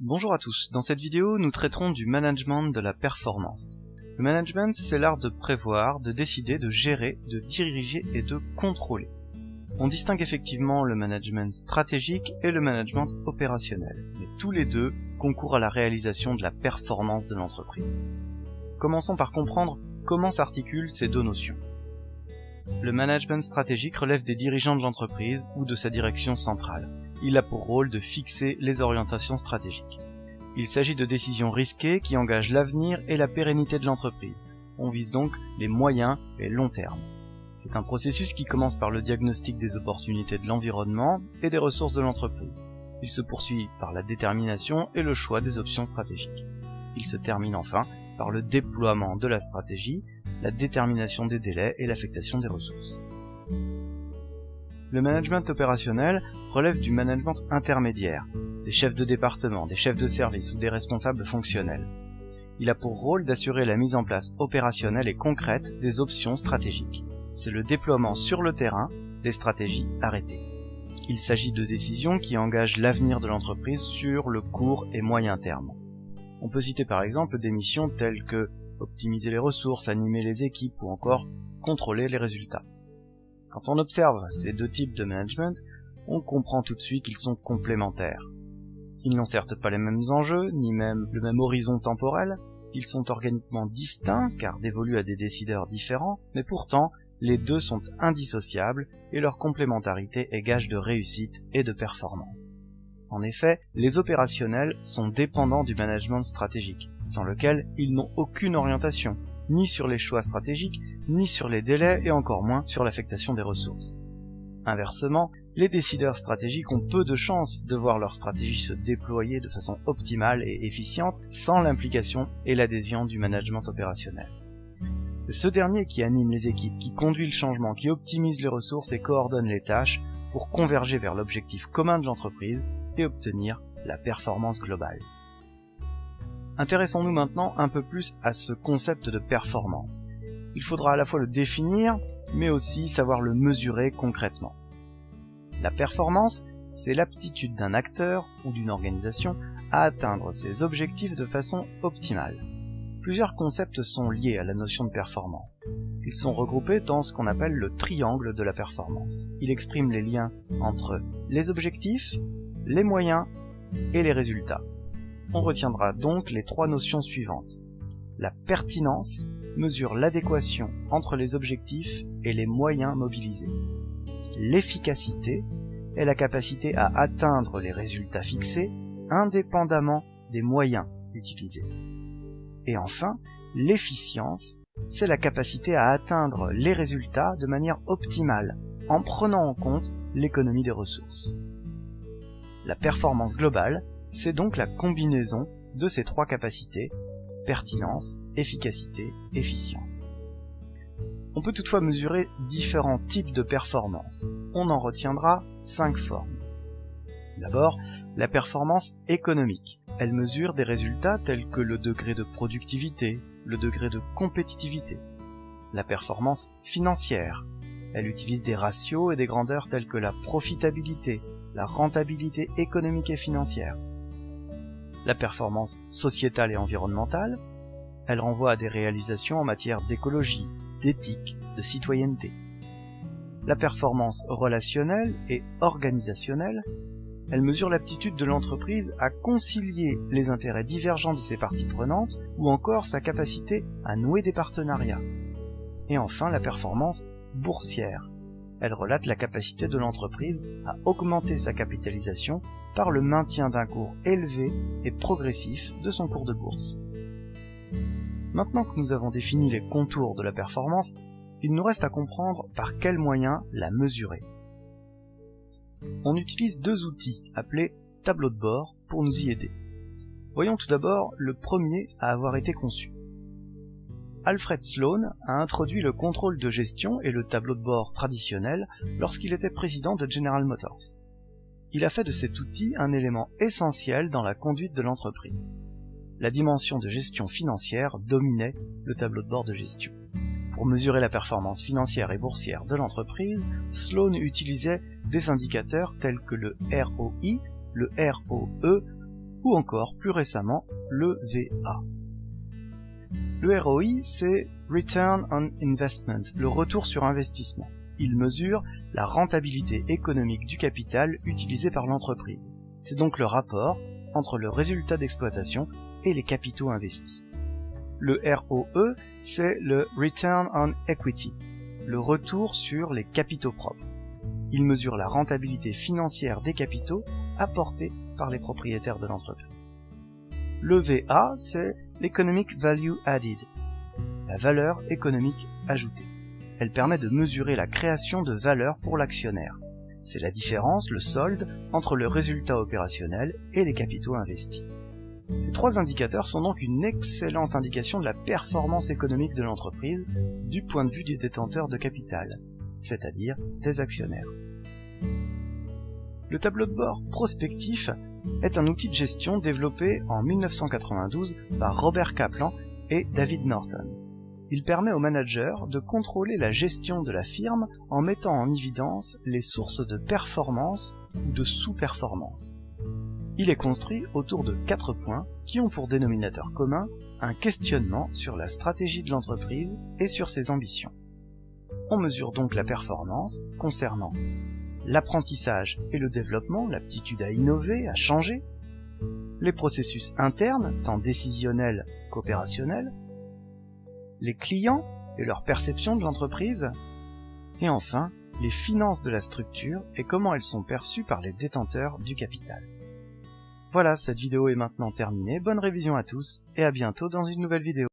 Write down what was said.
Bonjour à tous, dans cette vidéo nous traiterons du management de la performance. Le management, c'est l'art de prévoir, de décider, de gérer, de diriger et de contrôler. On distingue effectivement le management stratégique et le management opérationnel, mais tous les deux concourent à la réalisation de la performance de l'entreprise. Commençons par comprendre comment s'articulent ces deux notions. Le management stratégique relève des dirigeants de l'entreprise ou de sa direction centrale. Il a pour rôle de fixer les orientations stratégiques. Il s'agit de décisions risquées qui engagent l'avenir et la pérennité de l'entreprise. On vise donc les moyens et long terme. C'est un processus qui commence par le diagnostic des opportunités de l'environnement et des ressources de l'entreprise. Il se poursuit par la détermination et le choix des options stratégiques. Il se termine enfin par le déploiement de la stratégie, la détermination des délais et l'affectation des ressources. Le management opérationnel relève du management intermédiaire, des chefs de département, des chefs de service ou des responsables fonctionnels. Il a pour rôle d'assurer la mise en place opérationnelle et concrète des options stratégiques. C'est le déploiement sur le terrain des stratégies arrêtées. Il s'agit de décisions qui engagent l'avenir de l'entreprise sur le court et moyen terme. On peut citer par exemple des missions telles que optimiser les ressources, animer les équipes ou encore contrôler les résultats. Quand on observe ces deux types de management, on comprend tout de suite qu'ils sont complémentaires. Ils n'ont certes pas les mêmes enjeux, ni même le même horizon temporel, ils sont organiquement distincts car dévolus à des décideurs différents, mais pourtant, les deux sont indissociables et leur complémentarité est gage de réussite et de performance. En effet, les opérationnels sont dépendants du management stratégique, sans lequel ils n'ont aucune orientation, ni sur les choix stratégiques, ni sur les délais et encore moins sur l'affectation des ressources. Inversement, les décideurs stratégiques ont peu de chances de voir leur stratégie se déployer de façon optimale et efficiente sans l'implication et l'adhésion du management opérationnel. C'est ce dernier qui anime les équipes, qui conduit le changement, qui optimise les ressources et coordonne les tâches pour converger vers l'objectif commun de l'entreprise et obtenir la performance globale. Intéressons-nous maintenant un peu plus à ce concept de performance. Il faudra à la fois le définir, mais aussi savoir le mesurer concrètement. La performance, c'est l'aptitude d'un acteur ou d'une organisation à atteindre ses objectifs de façon optimale. Plusieurs concepts sont liés à la notion de performance. Ils sont regroupés dans ce qu'on appelle le triangle de la performance. Il exprime les liens entre les objectifs, les moyens et les résultats. On retiendra donc les trois notions suivantes. La pertinence mesure l'adéquation entre les objectifs et les moyens mobilisés. L'efficacité est la capacité à atteindre les résultats fixés indépendamment des moyens utilisés. Et enfin, l'efficience, c'est la capacité à atteindre les résultats de manière optimale, en prenant en compte l'économie des ressources. La performance globale, c'est donc la combinaison de ces trois capacités, pertinence, efficacité, efficience. On peut toutefois mesurer différents types de performance. On en retiendra 5 formes. D'abord, la performance économique. Elle mesure des résultats tels que le degré de productivité, le degré de compétitivité. La performance financière. Elle utilise des ratios et des grandeurs tels que la profitabilité, la rentabilité économique et financière. La performance sociétale et environnementale. Elle renvoie à des réalisations en matière d'écologie, d'éthique, de citoyenneté. La performance relationnelle et organisationnelle. Elle mesure l'aptitude de l'entreprise à concilier les intérêts divergents de ses parties prenantes ou encore sa capacité à nouer des partenariats. Et enfin, la performance boursière. Elle relate la capacité de l'entreprise à augmenter sa capitalisation par le maintien d'un cours élevé et progressif de son cours de bourse. Maintenant que nous avons défini les contours de la performance, il nous reste à comprendre par quels moyens la mesurer. On utilise deux outils appelés tableaux de bord pour nous y aider. Voyons tout d'abord le premier à avoir été conçu. Alfred Sloan a introduit le contrôle de gestion et le tableau de bord traditionnel lorsqu'il était président de General Motors. Il a fait de cet outil un élément essentiel dans la conduite de l'entreprise. La dimension de gestion financière dominait le tableau de bord de gestion. Pour mesurer la performance financière et boursière de l'entreprise, Sloan utilisait des indicateurs tels que le ROI, le ROE ou encore plus récemment le VA. Le ROI, c'est Return on Investment, le retour sur investissement. Il mesure la rentabilité économique du capital utilisé par l'entreprise. C'est donc le rapport entre le résultat d'exploitation et les capitaux investis. Le ROE, c'est le Return on Equity, le retour sur les capitaux propres. Il mesure la rentabilité financière des capitaux apportés par les propriétaires de l'entreprise. Le VA, c'est l'Economic Value Added, la valeur économique ajoutée. Elle permet de mesurer la création de valeur pour l'actionnaire. C'est la différence, le solde, entre le résultat opérationnel et les capitaux investis. Ces trois indicateurs sont donc une excellente indication de la performance économique de l'entreprise du point de vue des détenteurs de capital, c'est-à-dire des actionnaires. Le tableau de bord prospectif est un outil de gestion développé en 1992 par Robert Kaplan et David Norton. Il permet aux managers de contrôler la gestion de la firme en mettant en évidence les sources de performance ou de sous-performance. Il est construit autour de 4 points qui ont pour dénominateur commun un questionnement sur la stratégie de l'entreprise et sur ses ambitions. On mesure donc la performance concernant l'apprentissage et le développement, l'aptitude à innover, à changer, les processus internes, tant décisionnels qu'opérationnels, les clients et leur perception de l'entreprise, et enfin, les finances de la structure et comment elles sont perçues par les détenteurs du capital. Voilà, cette vidéo est maintenant terminée, bonne révision à tous et à bientôt dans une nouvelle vidéo.